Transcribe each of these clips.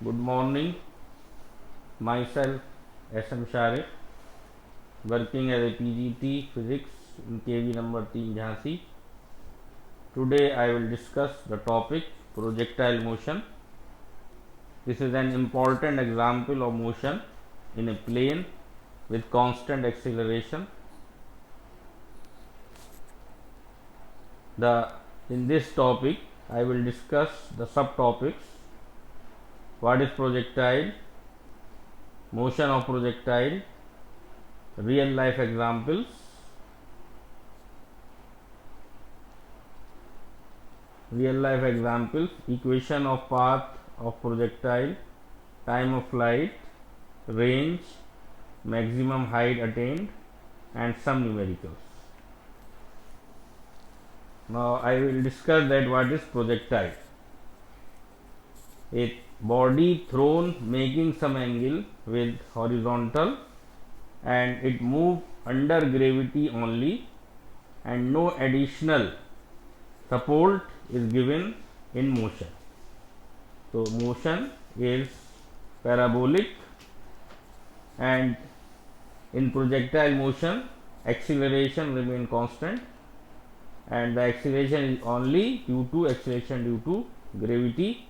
Good morning. Myself S.M. Sharif, working as a PGT Physics in KV number 3 Jhansi. Today I will discuss the topic projectile motion. This is an important example of motion in a plane with constant acceleration. In this topic I will discuss the subtopics: what is projectile, motion of projectile, real life examples, equation of path of projectile, time of flight, range, maximum height attained, and some numericals. Now I will discuss that what is projectile. A body thrown making some angle with horizontal, and it moves under gravity only, and no additional support is given in motion. So motion is parabolic, and in projectile motion acceleration remain constant, and the acceleration is only due to acceleration due to gravity,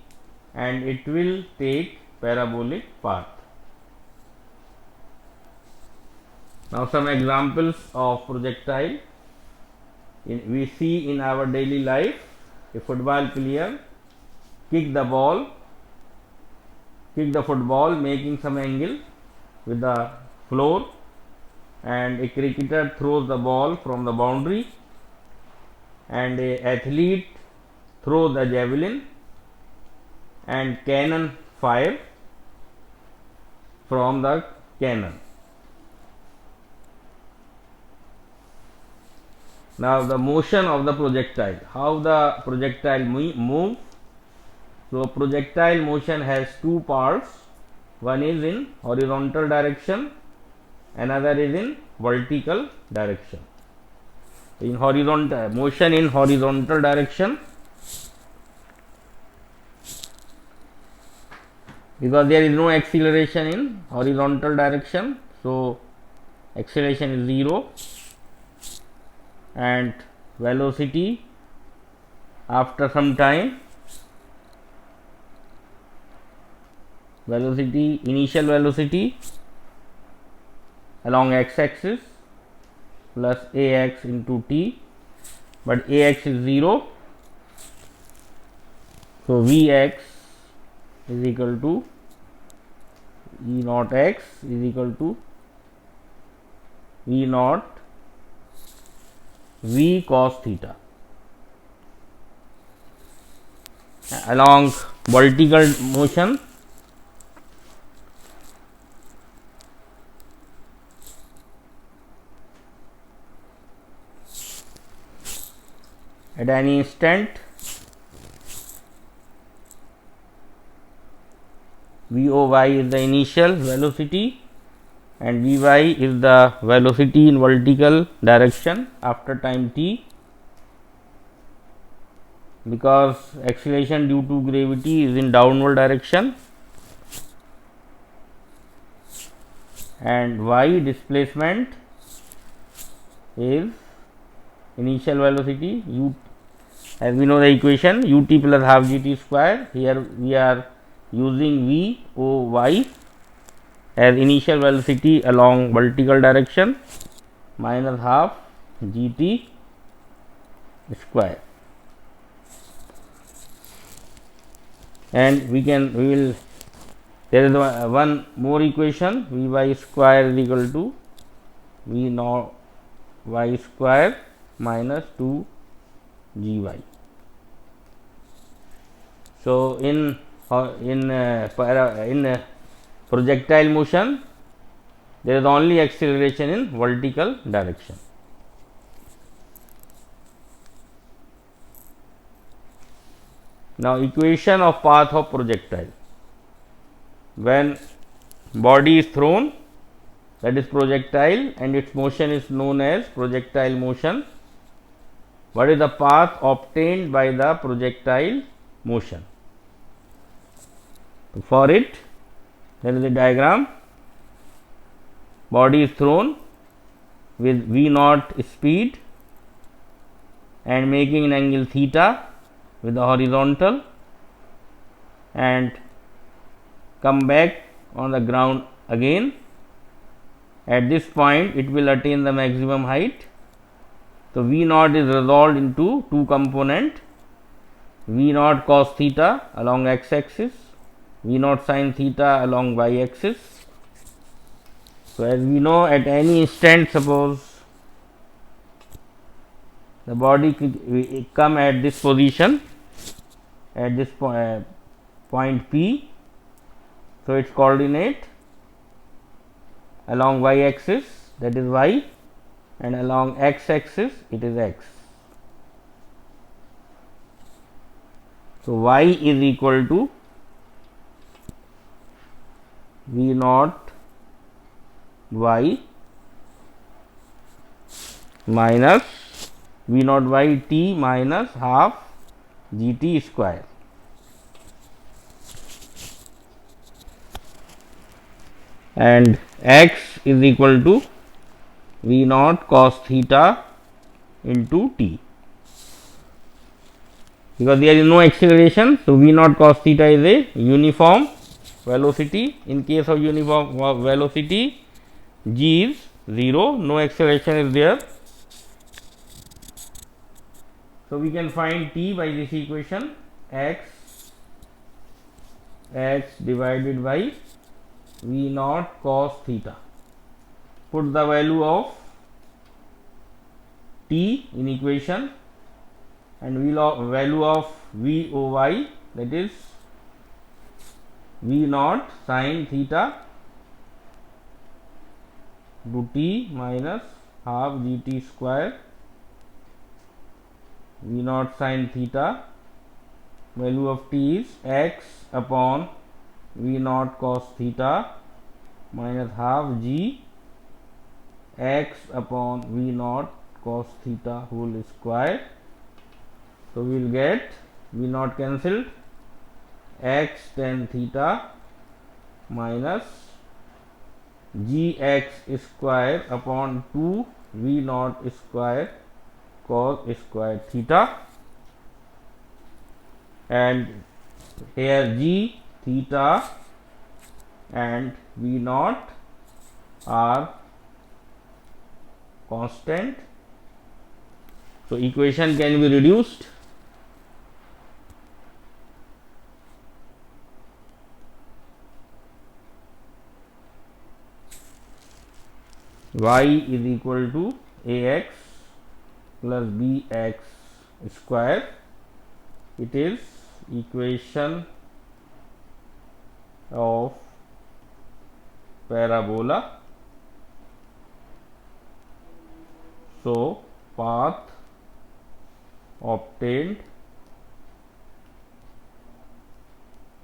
and it will take parabolic path. Now some examples of projectile we see in our daily life. A football player kick the football making some angle with the floor, and a cricketer throws the ball from the boundary, and a athlete throws the javelin, and cannon fire from the cannon. Now the motion of the projectile, how the projectile moves. So projectile motion has two parts. One is in horizontal direction, another is in vertical direction. In horizontal motion, in horizontal direction, because there is no acceleration in horizontal direction, so acceleration is 0, and velocity after some time, initial velocity along x-axis plus ax into t, but ax is 0, so vx is equal to e naught x is equal to v naught v cos theta. Along vertical motion, at any instant Vy is the initial velocity, and Vy is the velocity in vertical direction after time t, because acceleration due to gravity is in downward direction, and y displacement is initial velocity u, as we know the equation ut plus half gt square. Here we are using v o y as initial velocity along vertical direction minus half gt square, and there is one more equation, vy square is equal to v naught y square minus 2 gy. So in projectile motion there is only acceleration in vertical direction. Now equation of path of projectile. When body is thrown, that is projectile, and its motion is known as projectile motion. What is the path obtained by the projectile motion? For it, there is a diagram. Body is thrown with v naught speed and making an angle theta with the horizontal, and come back on the ground again. At this point it will attain the maximum height. So v naught is resolved into two component, v naught cos theta along x axis, v naught sin theta along y axis. So as we know, at any instant, suppose the body come at this position, at this point P, so its coordinate along y axis, that is y, and along x axis it is x. So y is equal to v naught y minus v naught y t minus half g t square. And x is equal to v naught cos theta into t, because there is no acceleration. So v naught cos theta is a uniform velocity. In case of uniform velocity, g is 0, no acceleration is there. So we can find t by this equation, x divided by v naught cos theta. Put the value of t in equation, and value of v o y, that is v naught sin theta to t minus half g t square, v naught sin theta, value of t is x upon v naught cos theta minus half g x upon v naught cos theta whole square. So we will get v naught cancelled, x tan theta minus gx square upon 2 v naught square cos square theta, and here g, theta and v naught are constant. So equation can be reduced. Y is equal to ax plus bx square. It is equation of parabola. So path obtained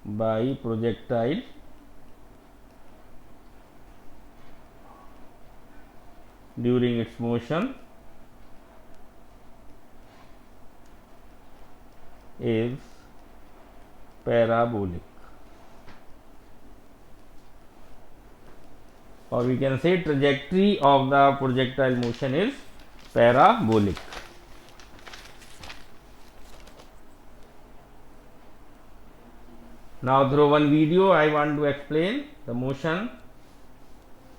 by projectile during its motion is parabolic, or we can say trajectory of the projectile motion is parabolic. Now through one video I want to explain the motion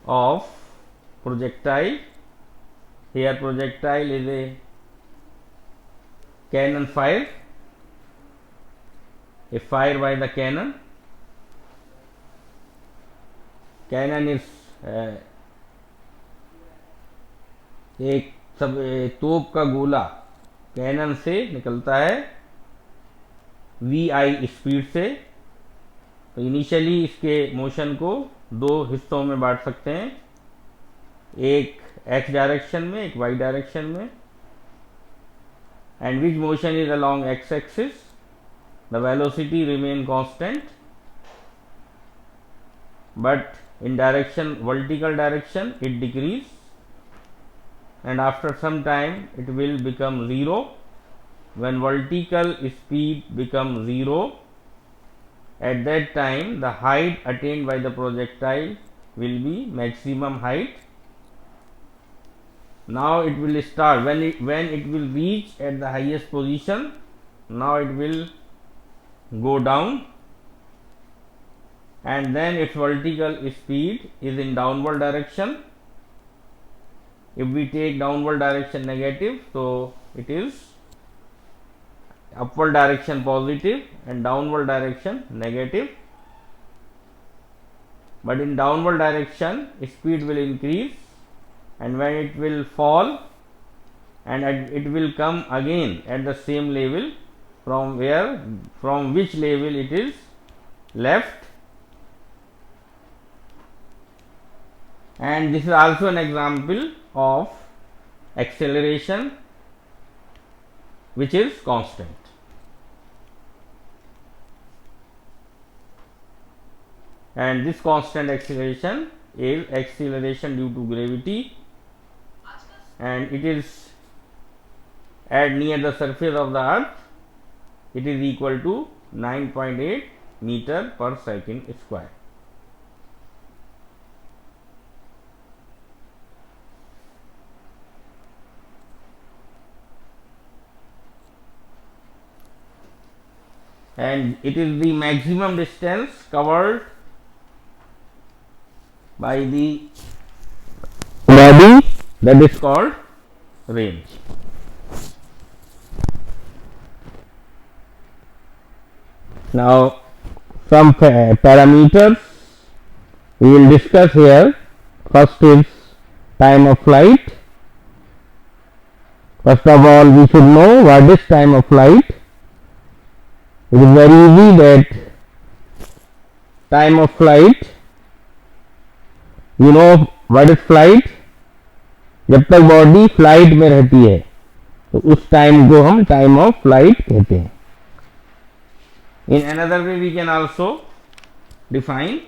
of projectile. Here projectile is a cannon fire, a fire by the cannon. Cannon is एक तोप का गोला cannon से निकलता है vi speed से. तो initially इसके मोशन को दो हिस्सों में बांट सकते हैं, एक x डायरेक्शन में, एक y डायरेक्शन में. And which motion is along x axis, the velocity remain constant, but in direction vertical direction it decrease, and after some time it will become 0. When vertical speed becomes 0, at that time the height attained by the projectile will be maximum height. Now it will start when it will reach at the highest position. Now it will go down, and then its vertical speed is in downward direction. If we take downward direction negative, so it is upward direction positive and downward direction negative. But in downward direction speed will increase, and when it will fall, and it will come again at the same level from which level it is left. And this is also an example of acceleration which is constant. And this constant acceleration is acceleration due to gravity, and it is at near the surface of the earth. It is equal to 9.8 meter per second square. And it is the maximum distance covered by the body, that is called range. Now some parameters we will discuss here. First is time of flight. First of all, we should know what is time of flight. It is very easy that time of flight, you know what is flight. जब तक body flight में रहती है तो उस time को हम time of flight कहते हैं. In another way we can also define,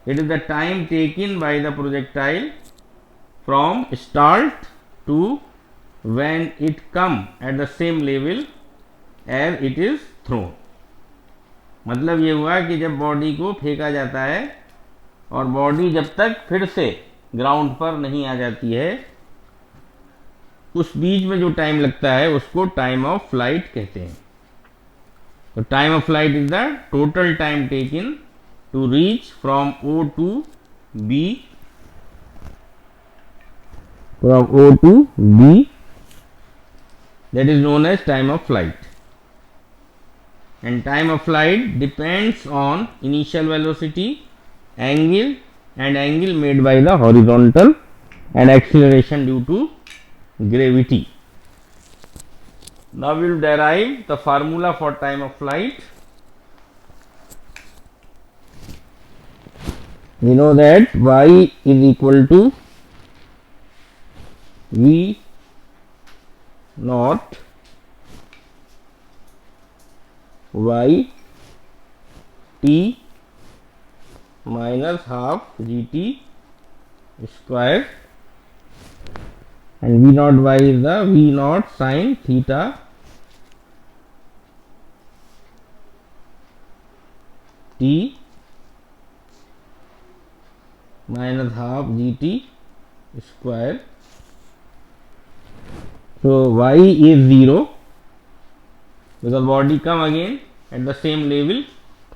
it is the time taken by the projectile from start to when it come at the same level as it is thrown. मतलब ये हुआ कि जब body को फेंका जाता है और बॉडी जब तक फिर से ग्राउंड पर नहीं आ जाती है, उस बीच में जो टाइम लगता है उसको टाइम ऑफ फ्लाइट कहते हैं. तो time of flight is the total time taken to reach from O to B, from O to B, that is known as time of flight. And time of flight depends on initial velocity, angle made by the horizontal, and acceleration due to gravity. Now we will derive the formula for time of flight. We know that y is equal to v naught y t minus half gt square, and v naught y is the v naught sin theta t minus half gt square. So y is 0 because body come again at the same level,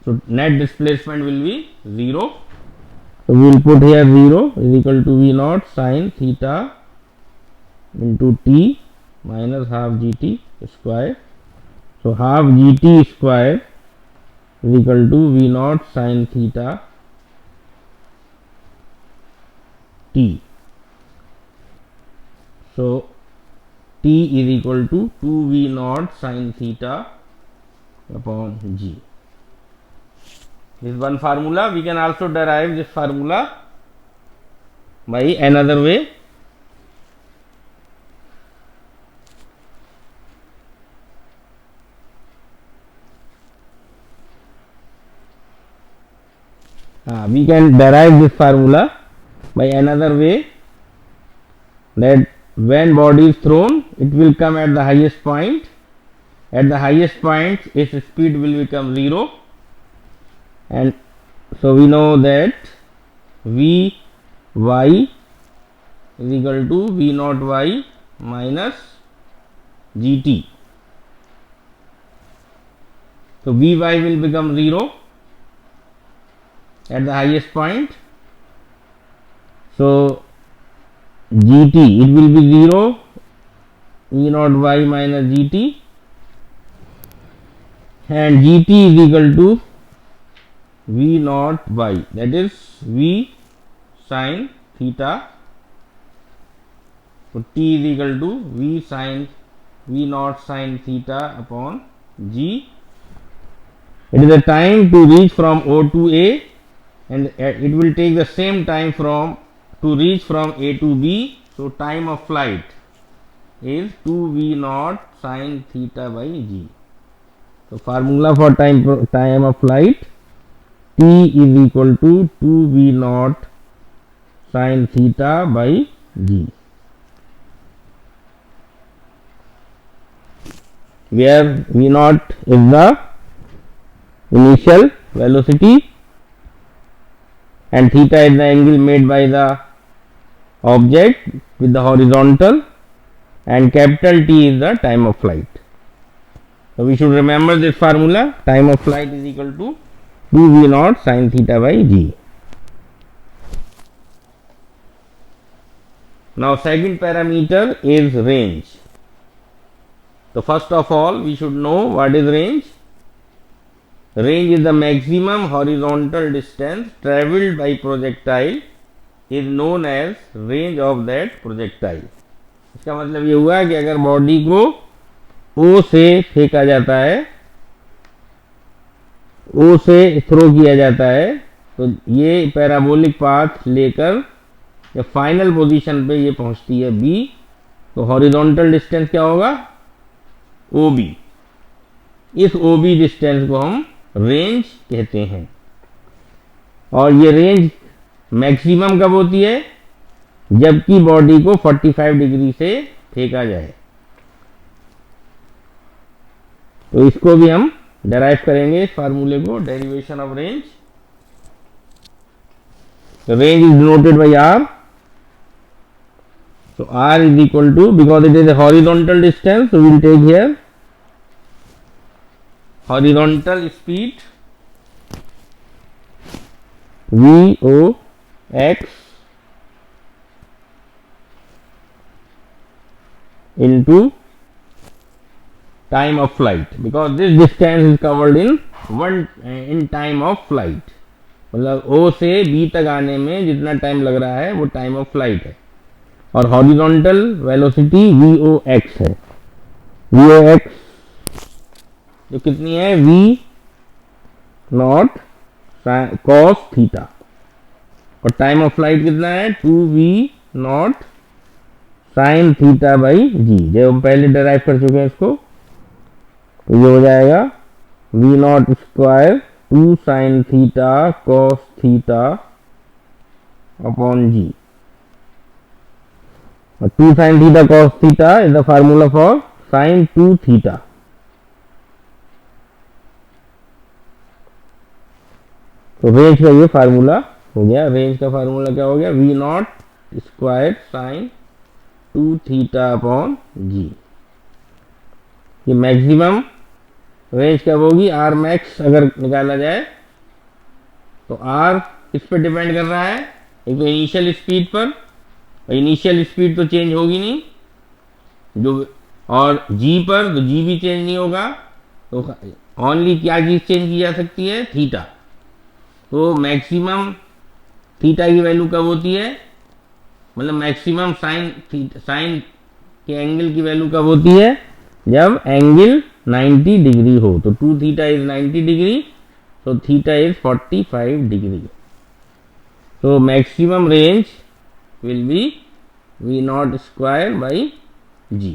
so net displacement will be 0. So we will put here 0 is equal to v naught sin theta into t minus half gt square. So half gt square is equal to v naught sin theta t. So t is equal to 2v naught sin theta upon g. This is one formula. We can also derive this formula by another way. We can derive this formula by another way, that when body is thrown, it will come at the highest point. At the highest point its speed will become 0, and so we know that Vy is equal to V naught y minus Gt. So Vy will become 0 at the highest point. So Gt, it will be 0, V naught y minus Gt, and Gt is equal to V naught y, that is V sin theta. So T is equal to V naught sin theta upon G. It is the time to reach from O to A, and it will take the same time to reach from A to B. So time of flight is 2V naught sin theta by G. So formula for time of flight, T is equal to 2V naught sin theta by G, where V naught is the initial velocity and theta is the angle made by the object with the horizontal, and capital T is the time of flight. So we should remember this formula. Time of flight is equal to 2V naught sin theta by G. Now second parameter is range. So first of all we should know what is range. Range is the maximum horizontal distance travelled by projectile is known as range of that projectile. इसका मतलब ये हुआ कि अगर body को O से फेंका जाता है, O से थ्रो किया जाता है, तो ये पैराबोलिक पाथ लेकर जब फाइनल पोजीशन पे ये पहुंचती है B, तो हॉरिजॉन्टल डिस्टेंस क्या होगा? OB. इस OB डिस्टेंस को हम रेंज कहते हैं, और ये रेंज मैक्सिमम कब होती है? जबकि बॉडी को 45 डिग्री से फेंका जाए। तो इसको भी हम डेराइव करेंगे, इस फार्मूले को, derivation of range. Range is denoted by R. So r is equal to, because it is a horizontal distance, so we will take here horizontal speed Vox into time of flight, because this distance is covered in time of flight. मतलब O से B तक आने में जितना time लग रहा है वो टाइम ऑफ फ्लाइट है, और हॉरिजॉन्टल वेलोसिटी Vox है. Vox जो कितनी है? V नॉट cos थीटा, और टाइम ऑफ फ्लाइट कितना है? 2V not sine theta by G. जब हम पहले डेराइव कर चुके हैं इसको, तो ये हो जाएगा V not square 2 sine theta cos theta upon G. 2 sin theta cos theta is the formula for sin 2 theta. तो रेंज का ये फार्मूला हो गया. रेंज का फार्मूला क्या हो गया? V not square sine 2 theta upon G. ये मैक्सिमम रेंज कब होगी? आर मैक्स अगर निकाला जाए तो आर किस पर डिपेंड कर रहा है? एक तो इनिशियल स्पीड पर, इनिशियल स्पीड तो चेंज होगी नहीं जो, और जी पर तो जी भी चेंज नहीं होगा. तो ओनली क्या चीज़ चेंज की जा सकती है? थीटा. तो मैक्सिमम थीटा की वैल्यू कब होती है? मतलब मैक्सिमम साइन के एंगल की वैल्यू कब होती है? जब एंगल 90 डिग्री हो. तो 2 थीटा इज 90 डिग्री, तो थीटा इज 45 डिग्री. तो maximum range will be V naught square by G.